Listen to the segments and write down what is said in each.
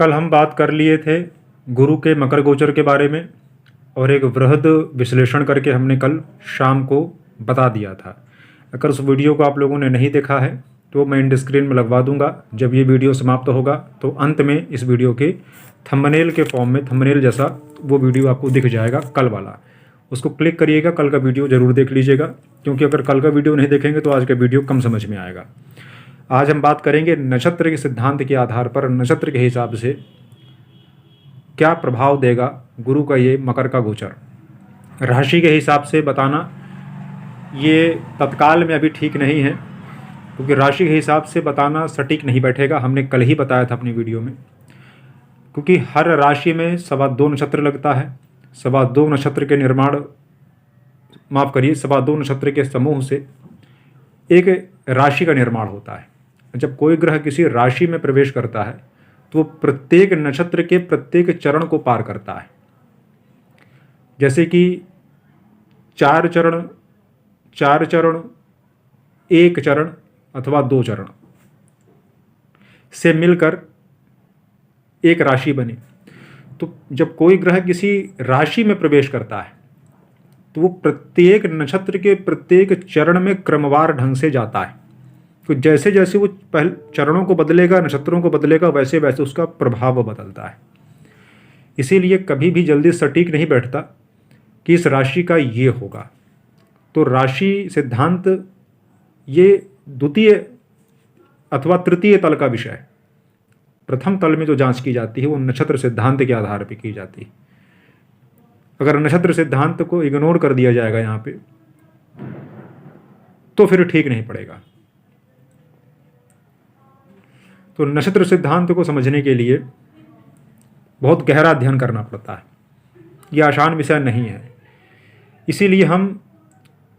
कल हम बात कर लिए थे गुरु के मकर गोचर के बारे में और एक वृहद विश्लेषण करके हमने कल शाम को बता दिया था। अगर उस वीडियो को आप लोगों ने नहीं देखा है तो मैं एंड स्क्रीन में लगवा दूंगा। जब ये वीडियो समाप्त होगा तो अंत में इस वीडियो के थंबनेल के फॉर्म में थंबनेल जैसा वो वीडियो आपको दिख जाएगा कल वाला, उसको क्लिक करिएगा। कल का वीडियो ज़रूर देख लीजिएगा, क्योंकि अगर कल का वीडियो नहीं देखेंगे तो आज का वीडियो कम समझ में आएगा। आज हम बात करेंगे नक्षत्र के सिद्धांत के आधार पर नक्षत्र के हिसाब से क्या प्रभाव देगा गुरु का ये मकर का गोचर। राशि के हिसाब से बताना ये तत्काल में अभी ठीक नहीं है, क्योंकि राशि के हिसाब से बताना सटीक नहीं बैठेगा। हमने कल ही बताया था अपनी वीडियो में, क्योंकि हर राशि में 2.25 नक्षत्र लगता है। 2.25 नक्षत्र के निर्माण, माफ़ करिए, 2.25 नक्षत्र के समूह से एक राशि का निर्माण होता है। जब कोई ग्रह किसी राशि में प्रवेश करता है तो वो प्रत्येक नक्षत्र के प्रत्येक चरण को पार करता है। जैसे कि 4 चरण, 1 चरण अथवा 2 चरण से मिलकर एक राशि बनी। तो जब कोई ग्रह किसी राशि में प्रवेश करता है तो वो प्रत्येक नक्षत्र के प्रत्येक चरण में क्रमवार ढंग से जाता है। तो जैसे जैसे वो पहले चरणों को बदलेगा, नक्षत्रों को बदलेगा, वैसे वैसे उसका प्रभाव बदलता है। इसीलिए कभी भी जल्दी सटीक नहीं बैठता कि इस राशि का ये होगा। तो राशि सिद्धांत ये द्वितीय अथवा तृतीय तल का विषय है। प्रथम तल में जो जांच की जाती है वो नक्षत्र सिद्धांत के आधार पर की जाती है। अगर नक्षत्र सिद्धांत को इग्नोर कर दिया जाएगा यहाँ पे तो फिर ठीक नहीं पड़ेगा। तो नक्षत्र सिद्धांत को समझने के लिए बहुत गहरा अध्ययन करना पड़ता है। यह आसान विषय नहीं है, इसीलिए हम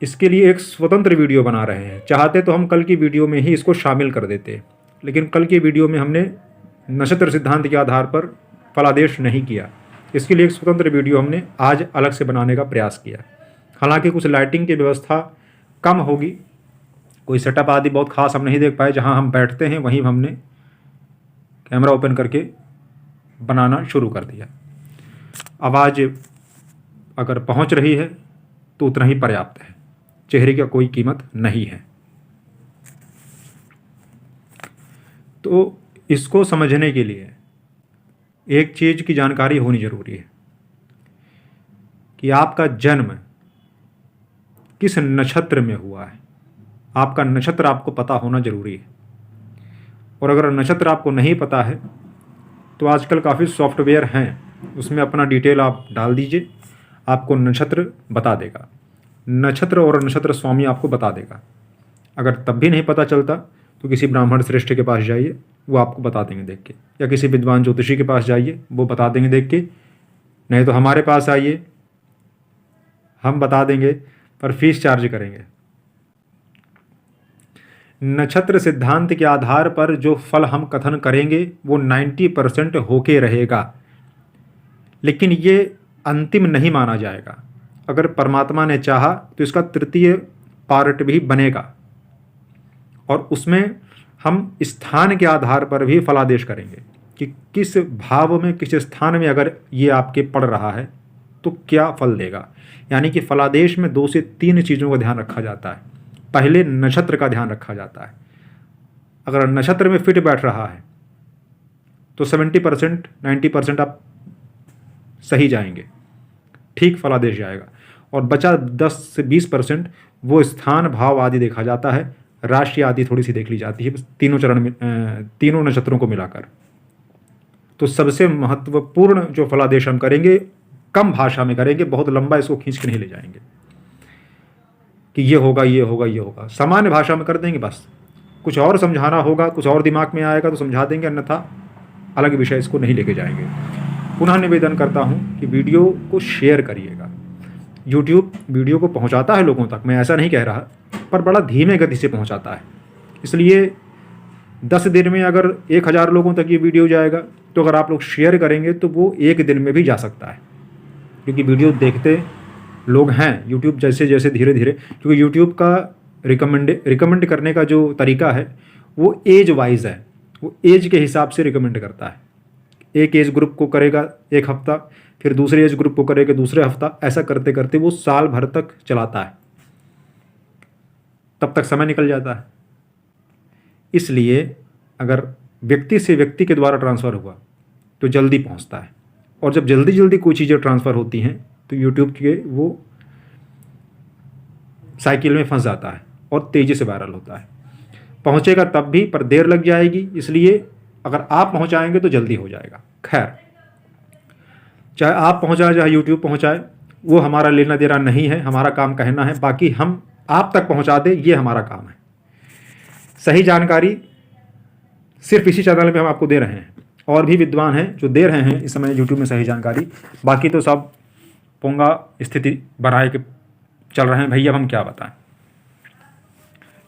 इसके लिए एक स्वतंत्र वीडियो बना रहे हैं। चाहते तो हम कल की वीडियो में ही इसको शामिल कर देते, लेकिन कल की वीडियो में हमने नक्षत्र सिद्धांत के आधार पर फलादेश नहीं किया। इसके लिए एक स्वतंत्र वीडियो हमने आज अलग से बनाने का प्रयास किया। हालांकि कुछ लाइटिंग की व्यवस्था कम होगी, कोई सेटअप आदि बहुत खास हम नहीं देख पाए। जहां हम बैठते हैं वहीं हमने कैमरा ओपन करके बनाना शुरू कर दिया। आवाज़ अगर पहुंच रही है तो उतना ही पर्याप्त है, चेहरे का कोई कीमत नहीं है। तो इसको समझने के लिए एक चीज़ की जानकारी होनी जरूरी है कि आपका जन्म किस नक्षत्र में हुआ है। आपका नक्षत्र आपको पता होना जरूरी है। और अगर नक्षत्र आपको नहीं पता है तो आजकल काफ़ी सॉफ्टवेयर हैं, उसमें अपना डिटेल आप डाल दीजिए, आपको नक्षत्र बता देगा। नक्षत्र और नक्षत्र स्वामी आपको बता देगा। अगर तब भी नहीं पता चलता तो किसी ब्राह्मण श्रेष्ठ के पास जाइए, वो आपको बता देंगे देख के, या किसी विद्वान ज्योतिषी के पास जाइए, वो बता देंगे देख के। नहीं तो हमारे पास आइए, हम बता देंगे, पर फीस चार्ज करेंगे। नक्षत्र सिद्धांत के आधार पर जो फल हम कथन करेंगे वो 90% होके रहेगा, लेकिन ये अंतिम नहीं माना जाएगा। अगर परमात्मा ने चाहा तो इसका तृतीय पार्ट भी बनेगा और उसमें हम स्थान के आधार पर भी फलादेश करेंगे कि किस भाव में, किस स्थान में अगर ये आपके पड़ रहा है तो क्या फल देगा। यानी कि फलादेश में 2 से 3 चीज़ों का ध्यान रखा जाता है। पहले नक्षत्र का ध्यान रखा जाता है। अगर नक्षत्र में फिट बैठ रहा है तो 70% 90% आप सही जाएंगे, ठीक फलादेश जाएगा। और बचा 10 से 20% वो स्थान, भाव आदि देखा जाता है, राशि आदि थोड़ी सी देख ली जाती है, तीनों चरण में, तीनों नक्षत्रों को मिलाकर। तो सबसे महत्वपूर्ण जो फलादेश हम करेंगे कम भाषा में करेंगे, बहुत लंबा इसको खींच के नहीं ले जाएंगे कि ये होगा, ये होगा, ये होगा। सामान्य भाषा में कर देंगे बस। कुछ और समझाना होगा, कुछ और दिमाग में आएगा तो समझा देंगे, अन्यथा अलग विषय इसको नहीं लेके जाएंगे। पुनः निवेदन करता हूँ कि वीडियो को शेयर करिएगा। यूट्यूब वीडियो को पहुँचाता है लोगों तक, मैं ऐसा नहीं कह रहा, पर बड़ा धीमे गति से पहुँचाता है। इसलिए 10 दिन में अगर 1000 लोगों तक ये वीडियो जाएगा तो अगर आप लोग शेयर करेंगे तो वो 1 दिन में भी जा सकता है, क्योंकि वीडियो देखते लोग हैं यूट्यूब जैसे जैसे धीरे धीरे, क्योंकि यूट्यूब का रिकमेंड करने का जो तरीका है वो एज वाइज है, वो एज के हिसाब से रिकमेंड करता है। एक एज ग्रुप को करेगा एक हफ्ता, फिर दूसरे एज ग्रुप को करेगा दूसरे हफ्ता, ऐसा करते करते वो साल भर तक चलाता है, तब तक समय निकल जाता है। इसलिए अगर व्यक्ति से व्यक्ति के द्वारा ट्रांसफ़र हुआ तो जल्दी पहुंचता है, और जब जल्दी जल्दी कोई चीज़ें ट्रांसफ़र होती हैं तो यूट्यूब के वो साइकिल में फंस जाता है और तेज़ी से वायरल होता है। पहुंचेगा तब भी, पर देर लग जाएगी, इसलिए अगर आप पहुंचाएंगे तो जल्दी हो जाएगा। खैर, चाहे आप पहुंचाए चाहे यूट्यूब पहुंचाए, वो हमारा लेना देना नहीं है, हमारा काम कहना है, बाकी हम आप तक पहुंचा दें ये हमारा काम है। सही जानकारी सिर्फ इसी चैनल में हम आपको दे रहे हैं, और भी विद्वान हैं जो दे रहे हैं इस समय यूट्यूब में सही जानकारी, बाकी तो सब पोंगा स्थिति बनाए के चल रहे हैं भैया, अब हम क्या बताएं।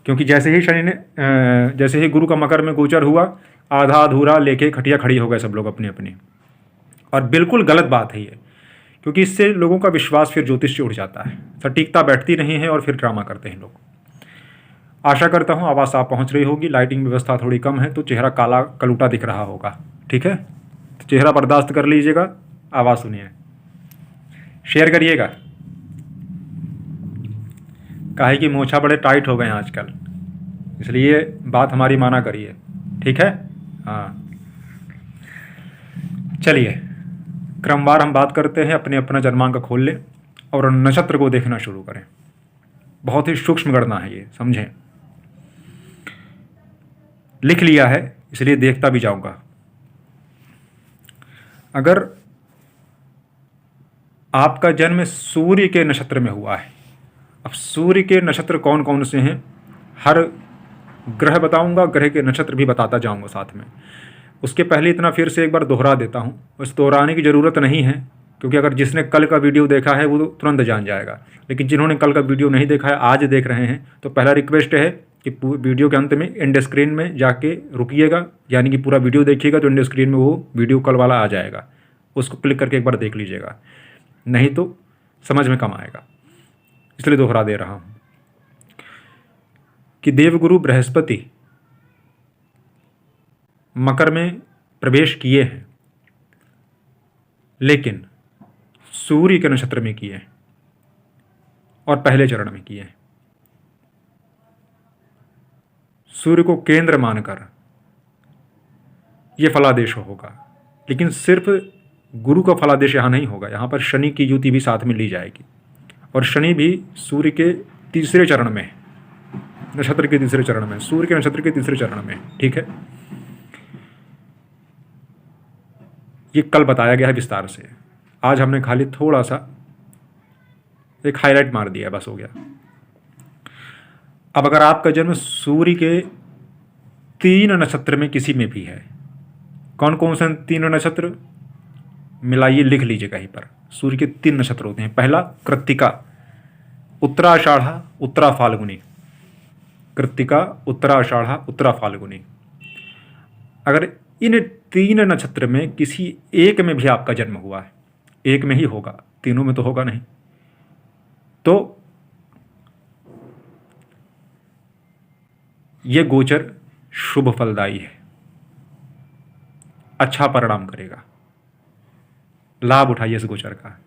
क्योंकि जैसे ही शनि ने जैसे ही गुरु का मकर में गोचर हुआ, आधा अधूरा लेके खटिया खड़ी हो गए सब लोग अपनी अपनी, और बिल्कुल गलत बात है ये, क्योंकि इससे लोगों का विश्वास फिर ज्योतिष से उड़ जाता है, सटीकता बैठती नहीं है और फिर ड्रामा करते हैं लोग। आशा करता हूँ आवाज़ आप पहुँच रही होगी। लाइटिंग व्यवस्था थोड़ी कम है तो चेहरा काला कलूटा दिख रहा होगा, ठीक है, तो चेहरा बर्दाश्त कर लीजिएगा, आवाज़ सुनिए, शेयर करिएगा। काहे कि मोछा बड़े टाइट हो गए हैं आजकल, इसलिए बात हमारी माना करिए, ठीक है। हाँ, चलिए क्रमवार हम बात करते हैं, अपने अपना जन्मांक खोल लें और नक्षत्र को देखना शुरू करें। बहुत ही सूक्ष्म गणना है ये, समझें। लिख लिया है इसलिए देखता भी जाऊंगा। अगर आपका जन्म सूर्य के नक्षत्र में हुआ है, अब सूर्य के नक्षत्र कौन कौन से हैं हर ग्रह बताऊंगा, ग्रह के नक्षत्र भी बताता जाऊंगा साथ में। उसके पहले इतना फिर से एक बार दोहरा देता हूं, बस दोहराने की ज़रूरत नहीं है, क्योंकि अगर जिसने कल का वीडियो देखा है वो तो तुरंत जान जाएगा, लेकिन जिन्होंने कल का वीडियो नहीं देखा है, आज देख रहे हैं, तो पहला रिक्वेस्ट है कि वीडियो के अंत में एंड स्क्रीन में जाके रुकिएगा, यानी कि पूरा वीडियो देखिएगा तो एंड स्क्रीन में वो वीडियो कल वाला आ जाएगा, उसको क्लिक करके एक बार देख लीजिएगा, नहीं तो समझ में कम आएगा, इसलिए दोहरा दे रहा हूँ कि देवगुरु बृहस्पति मकर में प्रवेश किए हैं, लेकिन सूर्य के नक्षत्र में किए हैं और पहले चरण में किए हैं। सूर्य को केंद्र मानकर यह फलादेश होगा, लेकिन सिर्फ गुरु का फलादेश यहाँ नहीं होगा, यहाँ पर शनि की युति भी साथ में ली जाएगी, और शनि भी सूर्य के तीसरे चरण में, नक्षत्र के तीसरे चरण में, सूर्य के नक्षत्र के तीसरे चरण में, ठीक है। ये कल बताया गया है विस्तार से, आज हमने खाली थोड़ा सा एक हाईलाइट मार दिया, बस हो गया। अब अगर आपका जन्म सूर्य के 3 नक्षत्र में किसी में भी है, कौन कौन से 3 नक्षत्र मिलाइए, लिख लीजिए कहीं पर। सूर्य के 3 नक्षत्र होते हैं। पहला कृत्तिका, उत्तराषाढ़ा, उत्तरा फाल्गुनी। कृत्तिका, उत्तराषाढ़ा, उत्तरा फाल्गुनी। अगर इन 3 नक्षत्र में किसी एक में भी आपका जन्म हुआ है, एक में ही होगा, तीनों में तो होगा नहीं, तो ये गोचर शुभ फलदायी है, अच्छा परिणाम करेगा, लाभ उठाइए इस गोचर का।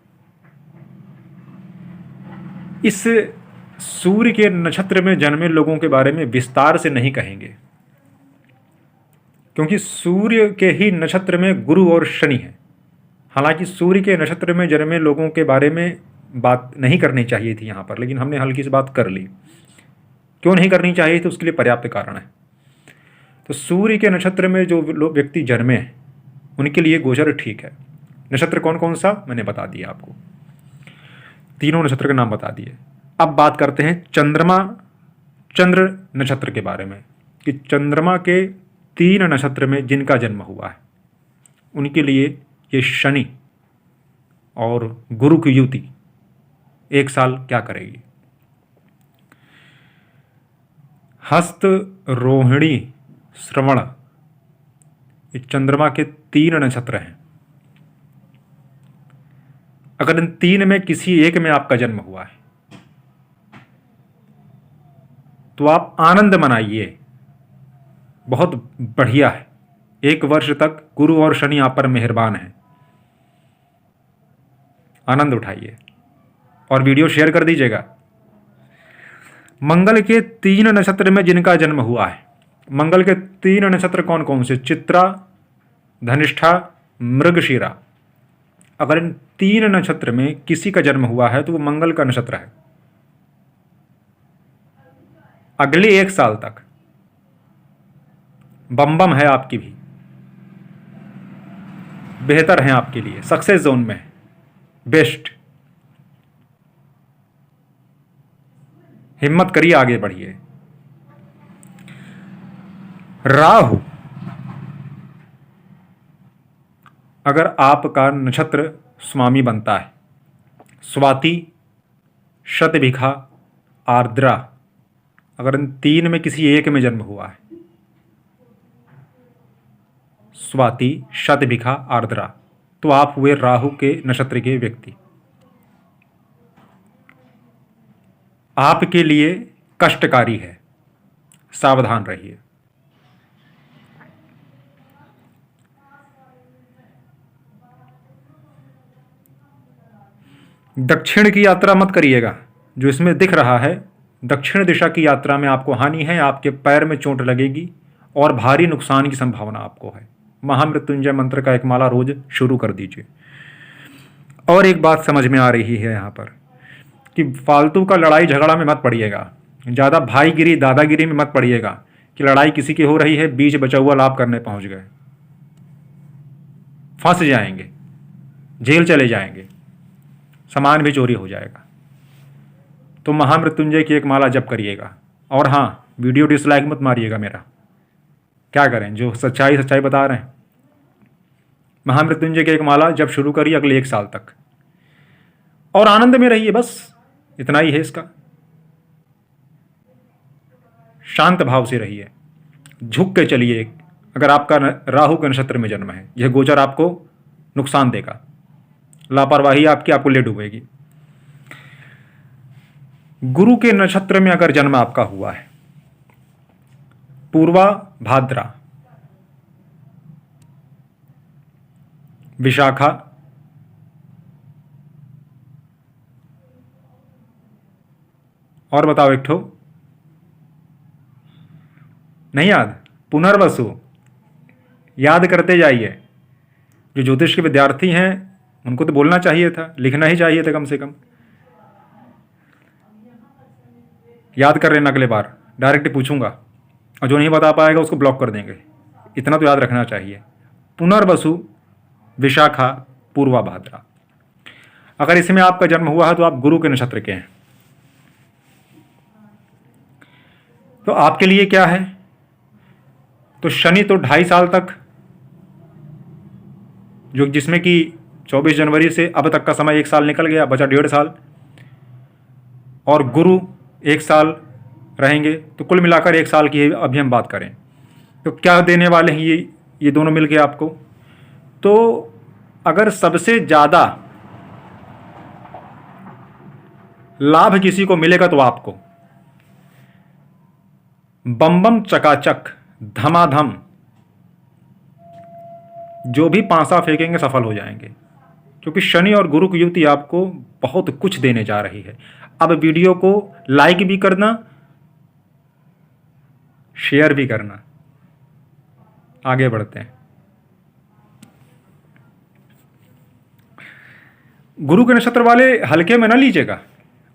इस सूर्य के नक्षत्र में जन्मे लोगों के बारे में विस्तार से नहीं कहेंगे, क्योंकि सूर्य के ही नक्षत्र में गुरु और शनि है। हालांकि सूर्य के नक्षत्र में जन्मे लोगों के बारे में बात नहीं करनी चाहिए थी यहाँ पर, लेकिन हमने हल्की सी बात कर ली। क्यों नहीं करनी चाहिए थी, उसके लिए पर्याप्त कारण है। तो सूर्य के नक्षत्र में जो व्यक्ति जन्मे हैं उनके लिए गोचर ठीक है। नक्षत्र कौन कौन सा मैंने बता दिया आपको, तीनों नक्षत्र के नाम बता दिए। अब बात करते हैं चंद्र नक्षत्र के बारे में, कि चंद्रमा के 3 नक्षत्र में जिनका जन्म हुआ है उनके लिए ये शनि और गुरु की युति एक साल क्या करेगी। हस्त, रोहिणी, श्रवण, ये चंद्रमा के 3 नक्षत्र हैं। अगर इन 3 में किसी एक में आपका जन्म हुआ है तो आप आनंद मनाइए, बहुत बढ़िया है, 1 वर्ष तक गुरु और शनि आप पर मेहरबान हैं। आनंद उठाइए और वीडियो शेयर कर दीजिएगा। मंगल के 3 नक्षत्र में जिनका जन्म हुआ है, मंगल के 3 नक्षत्र कौन कौन से? चित्रा, धनिष्ठा, मृगशिरा। अगर इन 3 नक्षत्र में किसी का जन्म हुआ है तो वो मंगल का नक्षत्र है। अगले 1 साल तक बम बम है आपकी भी, बेहतर है आपके लिए, सक्सेस जोन में है, बेस्ट। हिम्मत करिए, आगे बढ़िए। राहु अगर आपका नक्षत्र स्वामी बनता है, स्वाति, शतभिखा, आर्द्रा, अगर इन 3 में किसी एक में जन्म हुआ है, स्वाति, शतभिखा, आर्द्रा, तो आप हुए राहु के नक्षत्र के व्यक्ति। आपके लिए कष्टकारी है, सावधान रहिए। दक्षिण की यात्रा मत करिएगा, जो इसमें दिख रहा है दक्षिण दिशा की यात्रा में आपको हानि है, आपके पैर में चोट लगेगी और भारी नुकसान की संभावना आपको है। महामृत्युंजय मंत्र का 1 माला रोज शुरू कर दीजिए। और एक बात समझ में आ रही है यहाँ पर कि फालतू का लड़ाई झगड़ा में मत पड़िएगा, ज़्यादा भाईगिरी दादागिरी में मत पड़िएगा कि लड़ाई किसी की हो रही है, बीच बचा हुआ लाभ करने पहुँच गए, फंस जाएंगे, जेल चले जाएंगे, सामान भी चोरी हो जाएगा। तो महामृत्युंजय की 1 माला जप करिएगा। और हाँ, वीडियो डिसलाइक मत मारिएगा मेरा, क्या करें, जो सच्चाई बता रहे हैं। महामृत्युंजय की 1 माला जब शुरू करिए अगले 1 साल तक, और आनंद में रहिए, बस इतना ही है इसका। शांत भाव से रहिए, झुक के चलिए। अगर आपका राहु के नक्षत्र में जन्म है, यह गोचर आपको नुकसान देगा, लापरवाही आपको ले डूबेगी। गुरु के नक्षत्र में अगर जन्म आपका हुआ है, पूर्वा भाद्रा, विशाखा, और बताओ एक ठो नहीं याद, पुनर्वसु, याद करते जाइए। जो ज्योतिष के विद्यार्थी हैं उनको तो बोलना चाहिए था, लिखना ही चाहिए था कम से कम। याद कर लेना, अगले बार डायरेक्ट पूछूंगा, और जो नहीं बता पाएगा उसको ब्लॉक कर देंगे। इतना तो याद रखना चाहिए। पुनर्वसु, विशाखा, पूर्वा भाद्रा। अगर इसमें आपका जन्म हुआ है तो आप गुरु के नक्षत्र के हैं। तो आपके लिए क्या है? तो शनि तो 2.5 साल तक, जो जिसमें कि 24 जनवरी से अब तक का समय 1 साल निकल गया, बचा 1.5 साल, और गुरु 1 साल रहेंगे, तो कुल मिलाकर 1 साल की अभी हम बात करें तो क्या देने वाले हैं ये दोनों मिलके आपको। तो अगर सबसे ज़्यादा लाभ किसी को मिलेगा तो आपको, बम बम चकाचक धमाधम, जो भी पांसा फेंकेंगे सफल हो जाएंगे, क्योंकि शनि और गुरु की युति आपको बहुत कुछ देने जा रही है। अब वीडियो को लाइक भी करना, शेयर भी करना। आगे बढ़ते हैं। गुरु के नक्षत्र वाले हल्के में न लीजिएगा।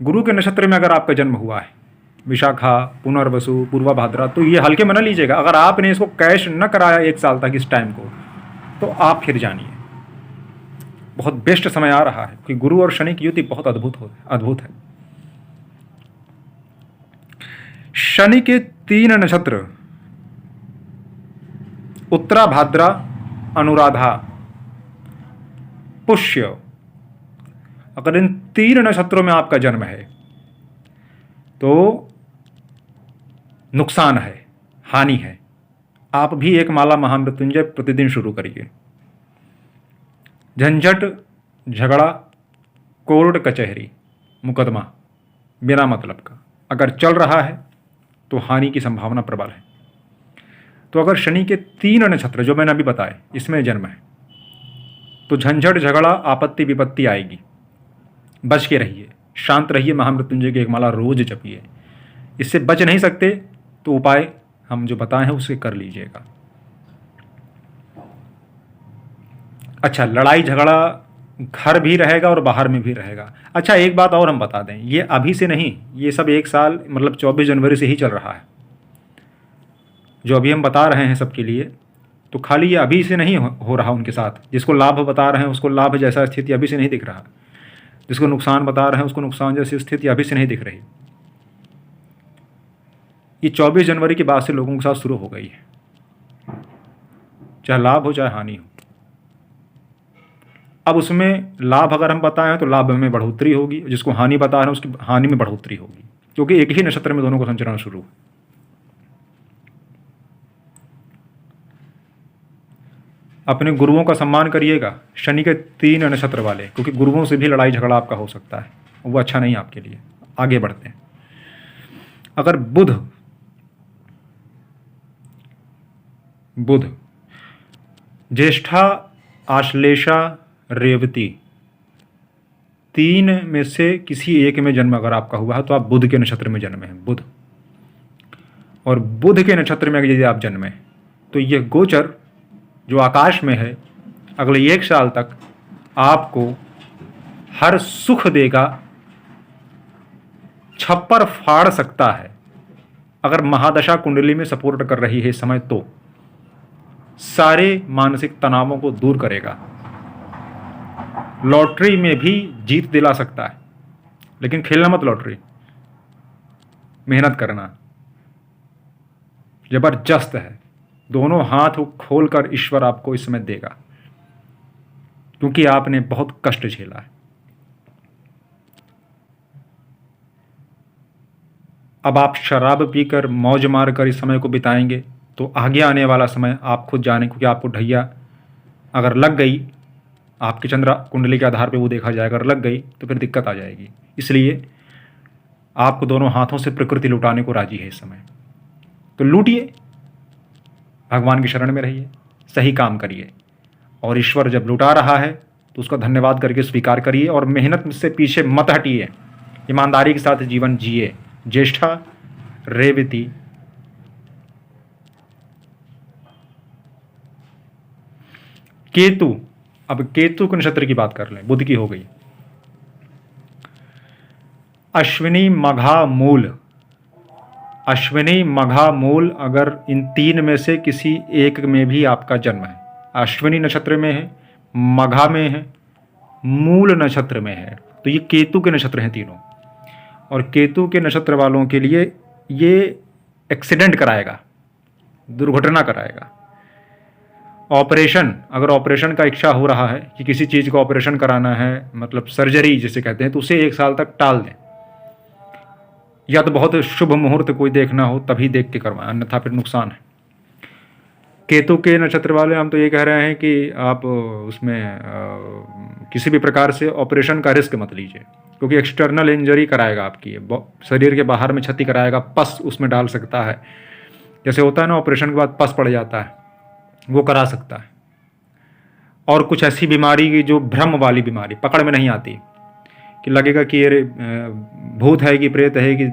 गुरु के नक्षत्र में अगर आपका जन्म हुआ है, विशाखा, पुनर्वसु, पूर्वा भाद्रा, तो ये हल्के में न लीजिएगा। अगर आपने इसको कैश न कराया 1 साल तक इस टाइम को, तो आप फिर जानिए बहुत बेस्ट समय आ रहा है, कि गुरु और शनि की युति बहुत अद्भुत है। शनि के 3 नक्षत्र उत्तरा भाद्रा, अनुराधा, पुष्य, अगर इन 3 नक्षत्रों में आपका जन्म है तो नुकसान है, हानि है। आप भी 1 माला महामृत्युंजय प्रतिदिन शुरू करिए। झंझट, झगड़ा, कोर्ट कचहरी, मुकदमा बिना मतलब का अगर चल रहा है तो हानि की संभावना प्रबल है। तो अगर शनि के 3 नक्षत्र जो मैंने अभी बताए इसमें जन्म है तो झंझट झगड़ा आपत्ति विपत्ति आएगी। बच के रहिए, शांत रहिए, महामृत्युंजय की एक माला रोज जपिए। इससे बच नहीं सकते तो उपाय हम जो बताए हैं उसे कर लीजिएगा। अच्छा, लड़ाई झगड़ा घर भी रहेगा और बाहर में भी रहेगा। अच्छा, एक बात और हम बता दें, ये अभी से नहीं, ये सब 1 साल मतलब 24 जनवरी से ही चल रहा है। जो अभी हम बता रहे हैं सबके लिए, तो खाली ये अभी से नहीं हो रहा उनके साथ। जिसको लाभ बता रहे हैं उसको लाभ जैसा स्थिति अभी से नहीं दिख रहा, जिसको नुकसान बता रहे हैं उसको नुकसान जैसी स्थिति अभी से नहीं दिख रही। ये 24 जनवरी के बाद से लोगों के साथ शुरू हो गई है, चाहे लाभ हो चाहे हानि हो। अब उसमें लाभ अगर हम बताएं तो लाभ में बढ़ोतरी होगी, जिसको हानि बता रहे हैं उसकी हानि में बढ़ोतरी होगी, क्योंकि एक ही नक्षत्र में दोनों को संचरण शुरू है। अपने गुरुओं का सम्मान करिएगा, शनि के 3 नक्षत्र वाले, क्योंकि गुरुओं से भी लड़ाई झगड़ा आपका हो सकता है, वो अच्छा नहीं आपके लिए। आगे बढ़ते हैं। अगर बुध ज्येष्ठा आश्लेषा रेवती 3 में से किसी एक में जन्म अगर आपका हुआ है तो आप बुध के नक्षत्र में जन्मे हैं। बुध और बुध के नक्षत्र में अगर यदि आप जन्मे तो यह गोचर जो आकाश में है अगले 1 साल तक आपको हर सुख देगा, छप्पर फाड़ सकता है। अगर महादशा कुंडली में सपोर्ट कर रही है इस समय तो सारे मानसिक तनावों को दूर करेगा। लॉटरी में भी जीत दिला सकता है, लेकिन खेलना मत लॉटरी, मेहनत करना। जबरदस्त है, दोनों हाथ खोलकर ईश्वर आपको इस समय देगा, क्योंकि आपने बहुत कष्ट झेला है। अब आप शराब पीकर मौज मारकर इस समय को बिताएंगे तो आगे आने वाला समय आप खुद जाने, क्योंकि आपको ढैया अगर लग गई, आपकी चंद्र कुंडली के आधार पे वो देखा जाएगा, अगर लग गई तो फिर दिक्कत आ जाएगी। इसलिए आपको दोनों हाथों से प्रकृति लुटाने को राजी है इस समय, तो लूटिए, भगवान की शरण में रहिए, सही काम करिए, और ईश्वर जब लुटा रहा है तो उसका धन्यवाद करके स्वीकार करिए और मेहनत से पीछे मत हटिए, ईमानदारी के साथ जीवन जिए। ज्येष्ठा रेवती केतु, अब केतु के नक्षत्र की बात कर लें, बुध की हो गई। अश्विनी मघा मूल, अश्विनी मघा मूल अगर इन 3 में से किसी एक में भी आपका जन्म है, अश्विनी नक्षत्र में है, मघा में है, मूल नक्षत्र में है, तो ये केतु के नक्षत्र हैं तीनों। और केतु के नक्षत्र वालों के लिए ये एक्सीडेंट कराएगा, दुर्घटना कराएगा। ऑपरेशन, अगर ऑपरेशन का इच्छा हो रहा है कि किसी चीज़ का ऑपरेशन कराना है, मतलब सर्जरी जिसे कहते हैं, तो उसे 1 साल तक टाल दें, या तो बहुत शुभ मुहूर्त कोई देखना हो तभी देख के करवाएं, अन्यथा फिर नुकसान है। केतु के नक्षत्र वाले हम तो ये कह रहे हैं कि आप उसमें किसी भी प्रकार से ऑपरेशन का रिस्क मत लीजिए, क्योंकि एक्सटर्नल इंजरी कराएगा आपकी, शरीर के बाहर में क्षति कराएगा, पस उसमें डाल सकता है। जैसे होता है ना, ऑपरेशन के बाद पस पड़ जाता है, वो करा सकता है। और कुछ ऐसी बीमारी की जो भ्रम वाली बीमारी, पकड़ में नहीं आती, कि लगेगा कि ये भूत है कि प्रेत है कि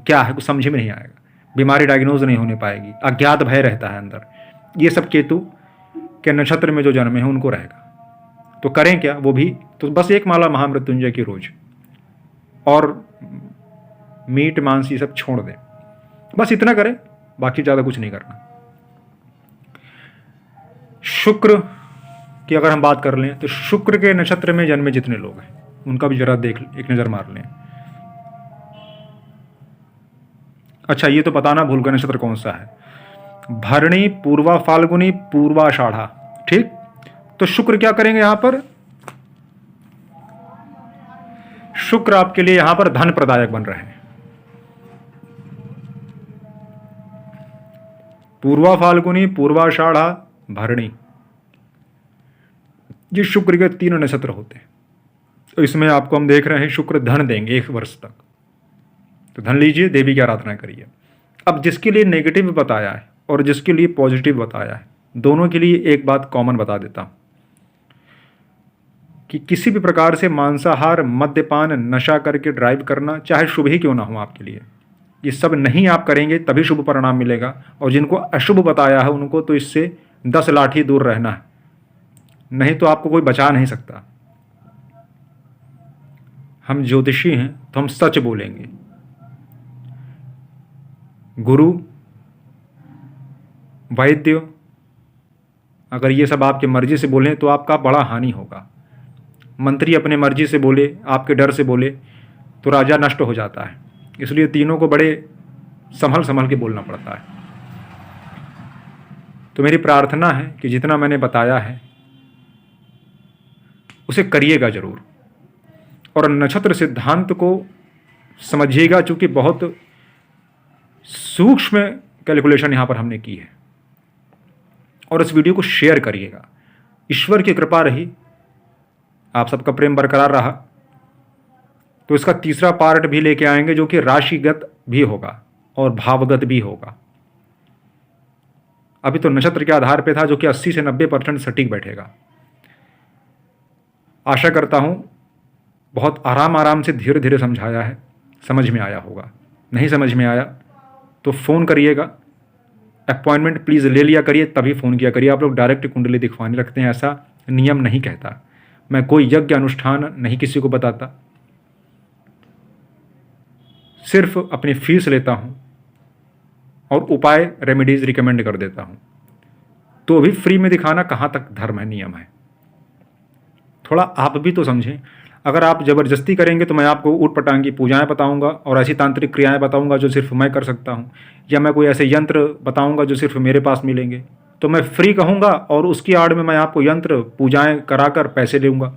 क्या है, कुछ समझ में नहीं आएगा, बीमारी डायग्नोज नहीं होने पाएगी, अज्ञात भय रहता है अंदर। ये सब केतु के नक्षत्र में जो जन्मे हैं उनको रहेगा। तो करें क्या, वो भी तो बस 1 माला महामृत्युंजय की रोज, और मीट मांस ये सब छोड़ दें, बस इतना करें, बाकी ज़्यादा कुछ नहीं करना। शुक्र की अगर हम बात कर लें तो शुक्र के नक्षत्र में जन्मे जितने लोग हैं उनका भी जरा देख, एक नज़र मार लें। अच्छा, ये तो बताना भूल गए नक्षत्र कौन सा है, भरणी, पूर्वा फाल्गुनी, पूर्वाषाढ़ा, ठीक। तो शुक्र क्या करेंगे यहां पर, शुक्र आपके लिए यहां पर धन प्रदायक बन रहे हैं। पूर्वा फाल्गुनी, पूर्वाषाढ़ा, भरणी, ये शुक्र के 3 नक्षत्र होते हैं। तो इसमें आपको हम देख रहे हैं शुक्र धन देंगे 1 वर्ष तक, तो धन लीजिए, देवी की आराधना करिए। अब जिसके लिए नेगेटिव बताया है और जिसके लिए पॉजिटिव बताया है। दोनों के लिए एक बात कॉमन बता देता हूँ कि किसी भी प्रकार से मांसाहार, मद्यपान, नशा करके ड्राइव करना, चाहे शुभ ही क्यों ना हो आपके लिए, ये सब नहीं आप करेंगे तभी शुभ परिणाम मिलेगा। और जिनको अशुभ बताया है उनको तो इससे 10 लाठी दूर रहना है, नहीं तो आपको कोई बचा नहीं सकता। हम ज्योतिषी हैं तो हम सच बोलेंगे। गुरु, वैद्य अगर ये सब आपके मर्जी से बोलें तो आपका बड़ा हानि होगा। मंत्री अपने मर्जी से बोले, आपके डर से बोले तो राजा नष्ट हो जाता है। इसलिए तीनों को बड़े संभल संभल के बोलना पड़ता है। तो मेरी प्रार्थना है कि जितना मैंने बताया है उसे करिएगा जरूर, और नक्षत्र सिद्धांत को समझिएगा, चूँकि बहुत सूक्ष्म कैलकुलेशन यहाँ पर हमने की है। और इस वीडियो को शेयर करिएगा। ईश्वर की कृपा रही, आप सबका प्रेम बरकरार रहा तो इसका तीसरा पार्ट भी लेके आएंगे, जो कि राशिगत भी होगा और भावगत भी होगा। अभी तो नक्षत्र के आधार पे था, जो कि 80 से 90% सटीक बैठेगा। आशा करता हूं बहुत आराम से धीरे धीरे समझाया है, समझ में आया होगा। नहीं समझ में आया तो फ़ोन करिएगा, अपॉइंटमेंट प्लीज़ ले लिया करिए, तभी फ़ोन किया करिए। आप लोग डायरेक्ट कुंडली दिखवाने रखते हैं, ऐसा नियम नहीं कहता। मैं कोई यज्ञ अनुष्ठान नहीं किसी को बताता, सिर्फ अपनी फीस लेता हूँ और उपाय रेमेडीज़ रिकमेंड कर देता हूँ। तो भी फ्री में दिखाना कहाँ तक धर्म है, नियम है? थोड़ा आप भी तो समझें। अगर आप ज़बरदस्ती करेंगे तो मैं आपको ऊट पटांगी पूजाएं बताऊंगा और ऐसी तांत्रिक क्रियाएं बताऊंगा जो सिर्फ मैं कर सकता हूं, या मैं कोई ऐसे यंत्र बताऊंगा जो सिर्फ मेरे पास मिलेंगे। तो मैं फ्री कहूंगा और उसकी आड़ में मैं आपको यंत्र पूजाएं कराकर पैसे लूँगा।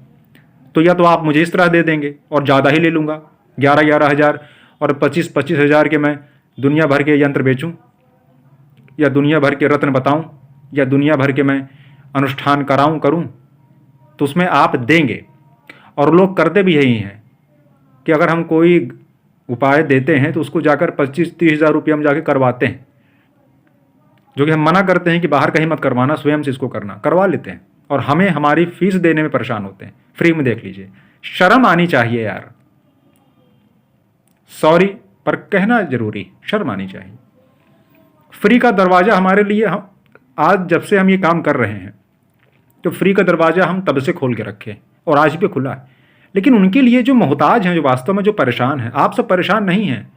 तो या तो आप मुझे इस तरह दे देंगे और ज़्यादा ही ले लूँगा, 11-11 हज़ार और 25-25 हज़ार के मैं दुनिया भर के यंत्र बेचूँ, या दुनिया भर के रत्न बताऊँ, या दुनिया भर के मैं अनुष्ठान करूँ, तो उसमें आप देंगे। और लोग करते भी यही हैं कि अगर हम कोई उपाय देते हैं तो उसको जाकर 25-30 हज़ार रुपये हम जाके करवाते हैं, जो कि हम मना करते हैं कि बाहर कहीं मत करवाना, स्वयं से इसको करवा लेते हैं, और हमें हमारी फीस देने में परेशान होते हैं। फ्री में देख लीजिए। शर्म आनी चाहिए यार, सॉरी पर कहना जरूरी, शर्म आनी चाहिए। फ्री का दरवाज़ा हमारे लिए, हम आज जब से हम ये काम कर रहे हैं तो फ्री का दरवाज़ा हम तब से खोल के रखे और आज भी खुला है। लेकिन उनके लिए जो मोहताज हैं, जो वास्तव में जो परेशान हैं, आप सब परेशान नहीं हैं।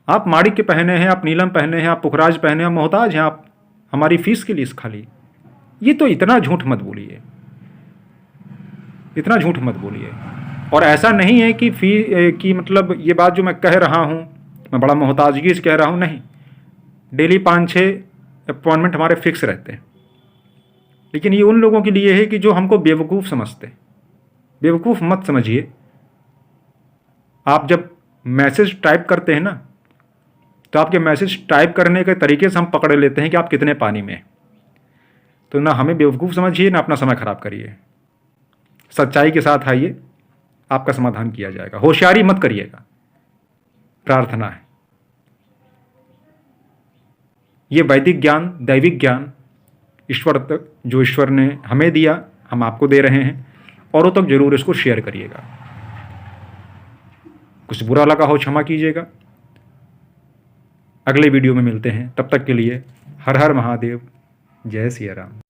आप माणिक्य पहने हैं, आप नीलम पहने हैं, आप पुखराज पहने हैं, मोहताज हैं आप हमारी फीस के लिए खाली। ये तो इतना झूठ मत बोलिए, इतना झूठ मत बोलिए। और ऐसा नहीं है कि मतलब ये बात जो मैं कह रहा हूँ मैं बड़ा मोहताजगी से कह रहा हूँ, नहीं। डेली 5-6 अपॉइंटमेंट हमारे फिक्स रहते हैं। लेकिन ये उन लोगों के लिए है कि जो हमको बेवकूफ़ समझते हैं। बेवकूफ़ मत समझिए। आप जब मैसेज टाइप करते हैं ना, तो आपके मैसेज टाइप करने के तरीके से हम पकड़ लेते हैं कि आप कितने पानी में हैं। तो ना हमें बेवकूफ़ समझिए, ना अपना समय खराब करिए। सच्चाई के साथ आइए, आपका समाधान किया जाएगा। होशियारी मत करिएगा, प्रार्थना है। ये वैदिक ज्ञान, दैविक ज्ञान ईश्वर तक, जो ईश्वर ने हमें दिया, हम आपको दे रहे हैं। औरों तक जरूर इसको शेयर करिएगा। कुछ बुरा लगा हो क्षमा कीजिएगा। अगले वीडियो में मिलते हैं, तब तक के लिए हर हर महादेव, जय सिया राम।